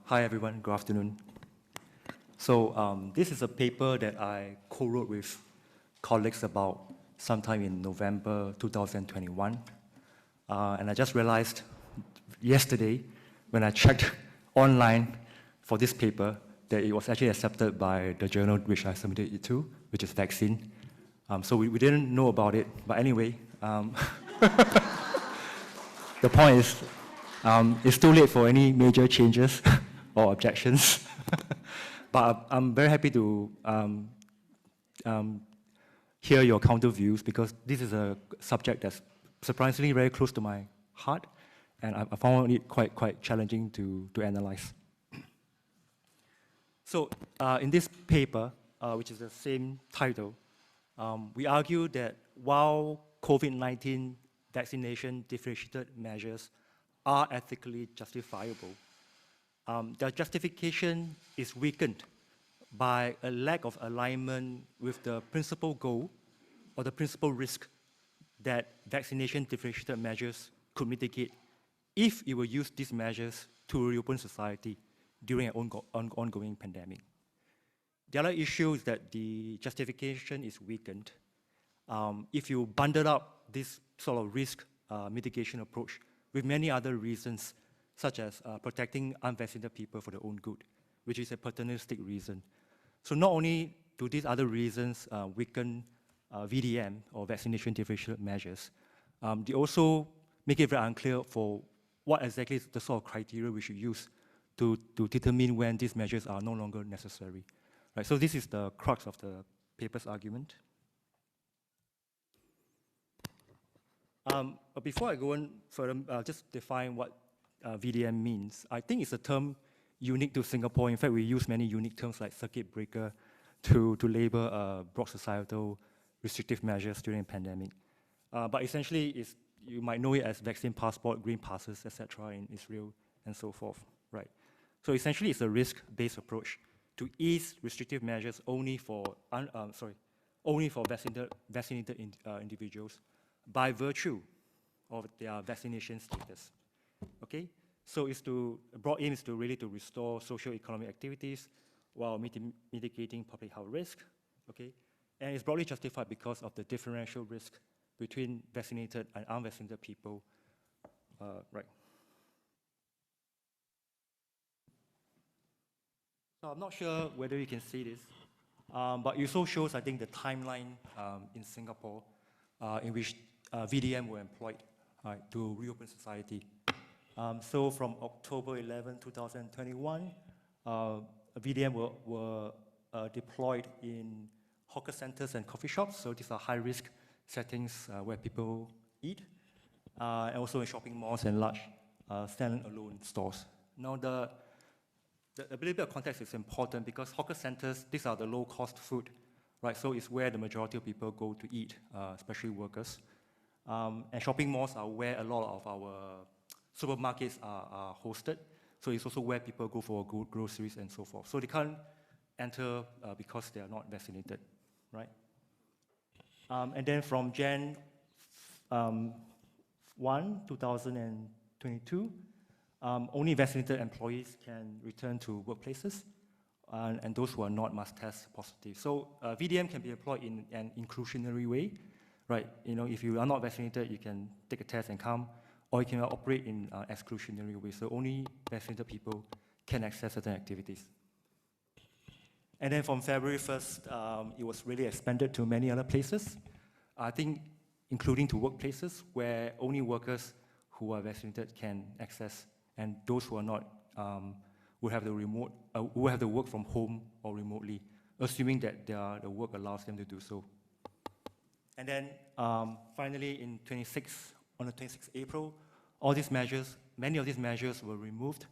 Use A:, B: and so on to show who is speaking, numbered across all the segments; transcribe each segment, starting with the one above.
A: Hi everyone, good afternoon. So this is a paper that I co-wrote with colleagues about sometime in November 2021. And I just realized yesterday when I checked online for this paper that it was actually accepted by the journal which I submitted it to, which is Vaccine. So we didn't know about it, but anyway, the point is, it's too late for any major changes or objections. But I'm very happy to hear your counter views because this is a subject that's surprisingly very close to my heart, and I found it quite challenging to analyze. So in this paper, which is the same title, we argue that while COVID-19 vaccination-differentiated measures are ethically justifiable, their justification is weakened by a lack of alignment with the principal goal or the principal risk that vaccination-differentiated measures could mitigate if it will use these measures to reopen society during an ongoing pandemic. The other issue is that the justification is weakened if you bundle up this sort of risk mitigation approach with many other reasons, such as protecting unvaccinated people for their own good, which is a paternalistic reason. So not only do these other reasons weaken VDM, or vaccination-differentiated measures, they also make it very unclear for what exactly is the sort of criteria we should use to determine when these measures are no longer necessary. Right, so this is the crux of the paper's argument. But before I go on further, I'll just define what VDM means. I think it's a term unique to Singapore. In fact, we use many unique terms like circuit breaker to label broad societal restrictive measures during a pandemic. But essentially, you might know it as vaccine passport, green passes, etc. in Israel, and so forth. Right. So essentially, it's a risk-based approach to ease restrictive measures only for vaccinated individuals by virtue of their vaccination status. Okay, so the broad aim is to really restore socio-economic activities while mitigating public health risk. Okay, and it's broadly justified because of the differential risk between vaccinated and unvaccinated people. Right. So I'm not sure whether you can see this, but it also shows, I think, the timeline in Singapore in which VDM were employed to reopen society. So from October 11, 2021, VDM were deployed in hawker centers and coffee shops. So these are high-risk settings where people eat, and also in shopping malls and large stand-alone stores. Now, the little bit of context is important because hawker centers, these are the low-cost food, right? So it's where the majority of people go to eat, especially workers. And shopping malls are where a lot of our supermarkets are hosted. So it's also where people go for groceries and so forth. So they can't enter because they are not vaccinated, right? And then from Jan 1, 2022, only vaccinated employees can return to workplaces, and those who are not must test positive. So VDM can be employed in an inclusionary way, right? If you are not vaccinated, you can take a test and come, or you can operate in an exclusionary way. So only vaccinated people can access certain activities. And then from February 1st, it was really expanded to many other places. I think including to workplaces where only workers who are vaccinated can access, and those who are not will have the work from home or remotely, assuming that the work allows them to do so. And then finally, on the 26th April, many of these measures were removed,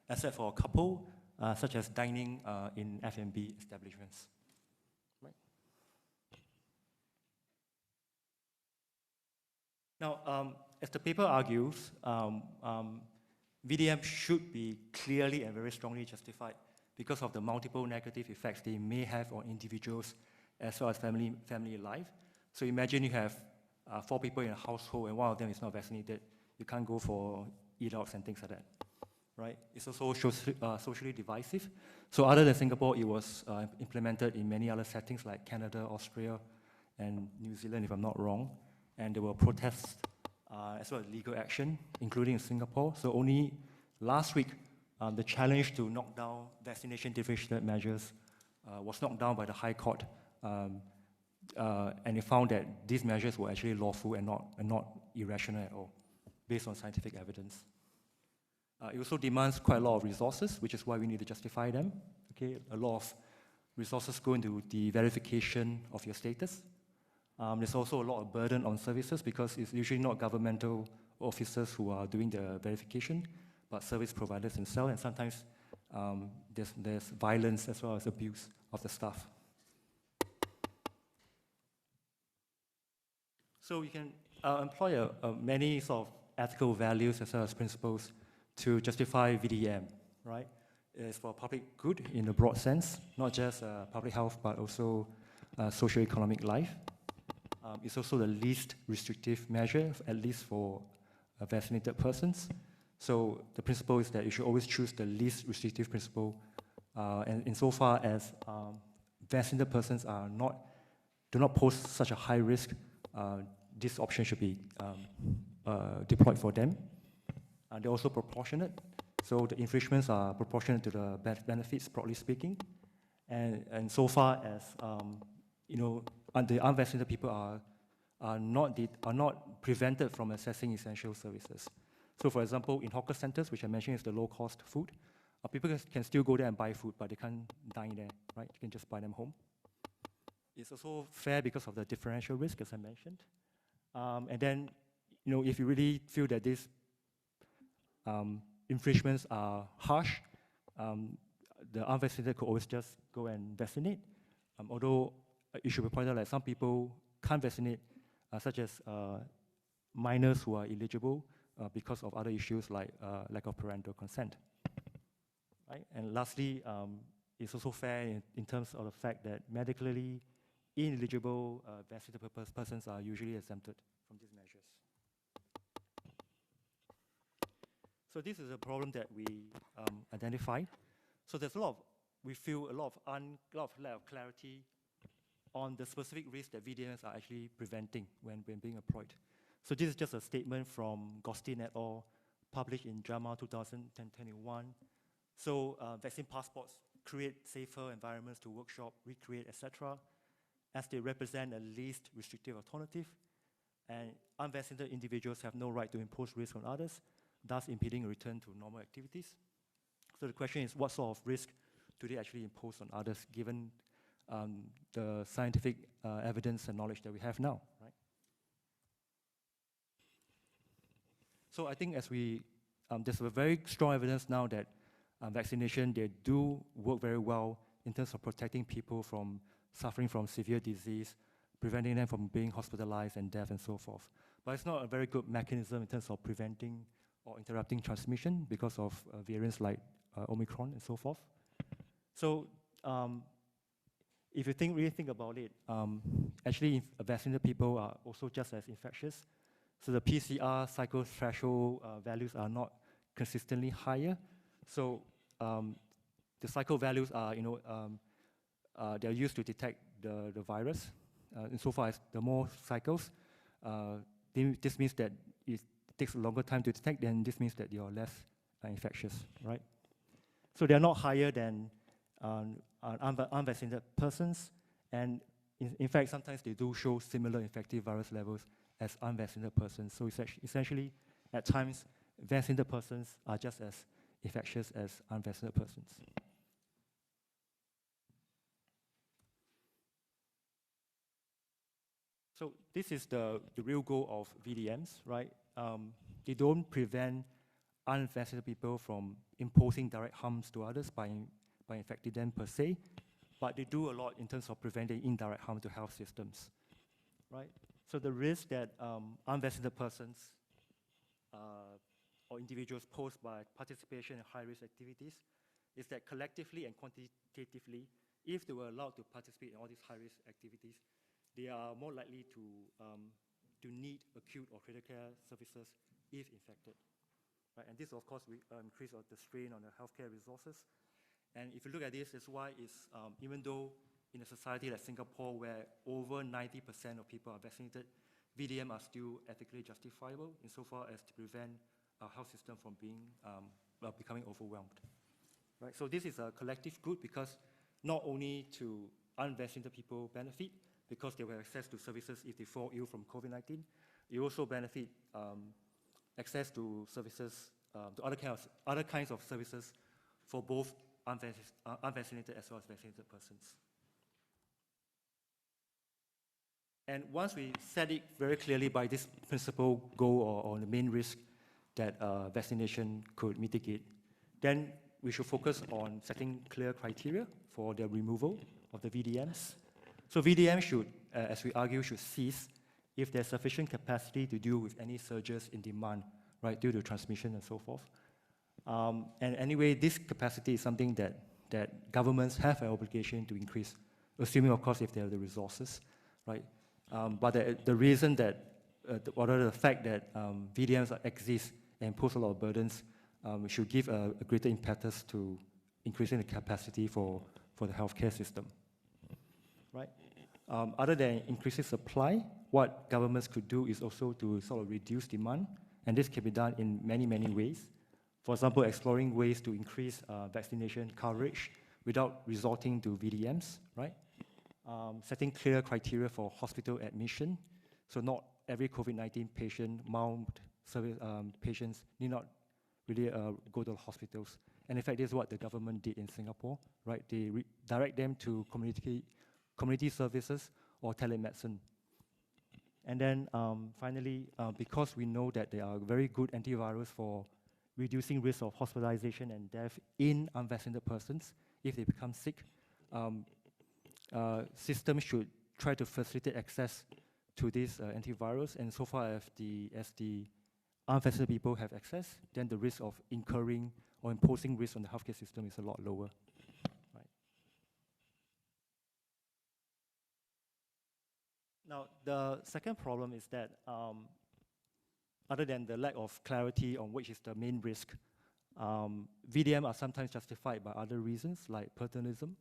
A: except for a couple, such as dining in F&B establishments. Right. Now, as the paper argues, VDM should be clearly and very strongly justified because of the multiple negative effects they may have on individuals as well as family life. So imagine you have 4 people in a household and one of them is not vaccinated. You can't go for eat-outs and things like that, right? It's also socially divisive. So other than Singapore, it was implemented in many other settings like Canada, Australia, and New Zealand, if I'm not wrong. And there were protests as well as legal action, including in Singapore. So only last week, the challenge to knock down vaccination-differentiated measures was knocked down by the High Court. And it found that these measures were actually lawful and not irrational at all, based on scientific evidence. It also demands quite a lot of resources, which is why we need to justify them. Okay, a lot of resources go into the verification of your status. There's also a lot of burden on services because it's usually not governmental officers who are doing the verification, but service providers themselves, and sometimes there's violence as well as abuse of the staff. So you can employ many sort of ethical values as well as principles to justify VDM, right? It's for public good in a broad sense, not just public health, but also socio-economic life. It's also the least restrictive measure, at least for vaccinated persons. So the principle is that you should always choose the least restrictive principle. And insofar as vaccinated persons do not pose such a high risk, this option should be deployed for them. They're also proportionate. So the infringements are proportionate to the benefits, broadly speaking. And so far as, the unvaccinated people are not prevented from accessing essential services. So for example, in hawker centers, which I mentioned is the low-cost food, people can still go there and buy food, but they can't dine there, right? You can just buy them home. It's also fair because of the differential risk, as I mentioned. And then, if you really feel that these infringements are harsh, the unvaccinated could always just go and vaccinate. Although it should be pointed out that some people can't vaccinate, such as minors who are eligible because of other issues like lack of parental consent. Right? And lastly, it's also fair in terms of the fact that medically ineligible vaccinated persons are usually exempted from these measures. So this is a problem that we identified. So there's we feel a lot of lack of clarity on the specific risks that VDMs are actually preventing when being employed. So this is just a statement from Gostin et al., published in JAMA 2021. So vaccine passports create safer environments to workshop, recreate, etc., as they represent a least restrictive alternative, and unvaccinated individuals have no right to impose risk on others, thus impeding a return to normal activities. So the question is, what sort of risk do they actually impose on others, given the scientific evidence and knowledge that we have now, right? So I think there's a very strong evidence now that vaccination, they do work very well in terms of protecting people from suffering from severe disease, preventing them from being hospitalized and death and so forth. But it's not a very good mechanism in terms of preventing or interrupting transmission because of variants like Omicron and so forth. So if you really think about it, actually vaccinated people are also just as infectious. So the PCR cycle threshold values are not consistently higher. So the cycle values are, they're used to detect the virus. Insofar as the more cycles, this means that it takes a longer time to detect, then this means that you're less infectious, right? So they're not higher than unvaccinated persons, and in fact, sometimes they do show similar infective virus levels as unvaccinated persons. So essentially, at times, vaccinated persons are just as infectious as unvaccinated persons. So this is the real goal of VDMs, right? They don't prevent unvaccinated people from imposing direct harms to others by infecting them per se, but they do a lot in terms of preventing indirect harm to health systems, right? So the risk that unvaccinated persons or individuals pose by participation in high-risk activities is that collectively and quantitatively, if they were allowed to participate in all these high-risk activities, they are more likely to need acute or critical care services if infected. right? And this, of course, increase the strain on the healthcare resources. And if you look at this, it's why it's, even though in a society like Singapore, where over 90% of people are vaccinated, VDM are still ethically justifiable insofar as to prevent our health system from being, becoming overwhelmed. Right? So this is a collective good because not only to unvaccinated people benefit, because they will have access to services if they fall ill from COVID-19, you also benefit access to services, to other kinds of services for both unvaccinated as well as vaccinated persons. And once we set it very clearly by this principal goal or the main risk that vaccination could mitigate, then we should focus on setting clear criteria for the removal of the VDMs. So VDM should, as we argue, should cease if there's sufficient capacity to deal with any surges in demand, right, due to transmission and so forth. And anyway, this capacity is something that governments have an obligation to increase, assuming, of course, if they have the resources, right? But the reason that, the fact that VDMs exist and pose a lot of burdens, should give a greater impetus to increasing the capacity for the healthcare system, right? Other than increasing supply, what governments could do is also to sort of reduce demand, and this can be done in many, many ways. For example, exploring ways to increase vaccination coverage without resorting to VDMs, right? Setting clear criteria for hospital admission, so not every COVID-19 patient, mild patients need not really go to the hospitals. And in fact, this is what the government did in Singapore, right? They direct them to community services or telemedicine. And then finally, because we know that there are very good antivirals for reducing risk of hospitalization and death in unvaccinated persons if they become sick, systems should try to facilitate access to these antivirals, and so far as the unvaccinated people have access, then the risk of incurring or imposing risk on the healthcare system is a lot lower. Right. Now, the second problem is that other than the lack of clarity on which is the main risk, VDM are sometimes justified by other reasons like paternalism.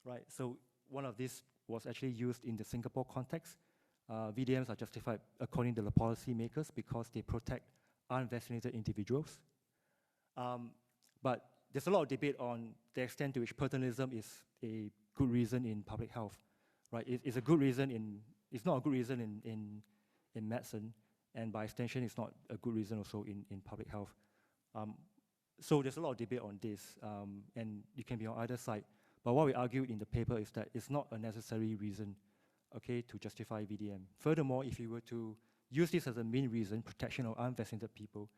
A: Right, so one of these was actually used in the Singapore context. VDMs are justified according to the policymakers because they protect unvaccinated individuals. But there's a lot of debate on the extent to which paternalism is a good reason in public health. Right, it's a good reason it's not a good reason in medicine, and by extension, it's not a good reason also in public health. So there's a lot of debate on this, and you can be on either side. But what we argued in the paper is that it's not a necessary reason, okay, to justify VDM. Furthermore, if you were to use this as a main reason, protection of unvaccinated people,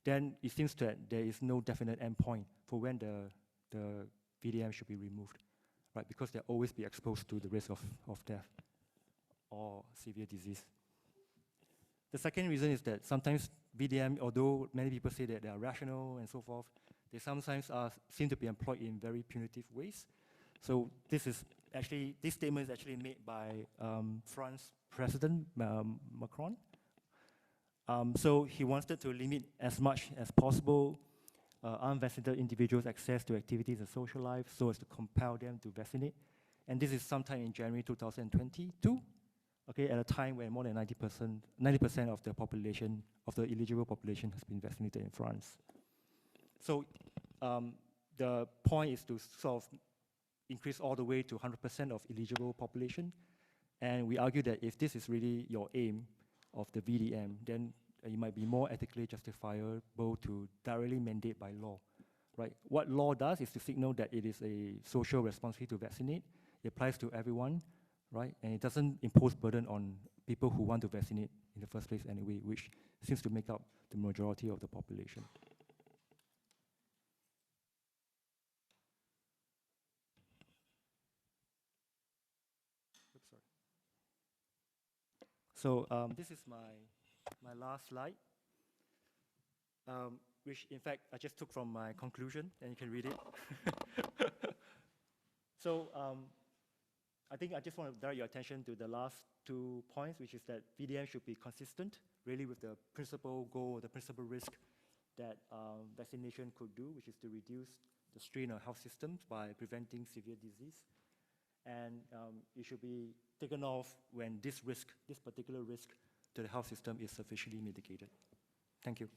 A: then it seems that there is no definite endpoint for when the VDM should be removed, right? Because they'll always be exposed to the risk of death or severe disease. The second reason is that sometimes VDM, although many people say that they are rational and so forth, they sometimes seem to be employed in very punitive ways. So this statement is actually made by France President Macron. So he wanted to limit as much as possible unvaccinated individuals' access to activities and social life so as to compel them to vaccinate. And this is sometime in January 2022, okay, at a time when more than 90% of the population, of the eligible population has been vaccinated in France. So the point is to sort of increase all the way to 100% of eligible population. And we argue that if this is really your aim of the VDM, then it might be more ethically justifiable to directly mandate by law, right? What law does is to signal that it is a social responsibility to vaccinate. It applies to everyone, right? And it doesn't impose burden on people who want to vaccinate in the first place anyway, which seems to make up the majority of the population. Oops, sorry. So this is my last slide, which in fact I just took from my conclusion, and you can read it. So I think I just want to direct your attention to the last 2 points, which is that VDM should be consistent, really with the principal goal, the principal risk that vaccination could do, which is to reduce the strain on health systems by preventing severe disease. And it should be taken off when this particular risk to the health system is sufficiently mitigated. Thank you.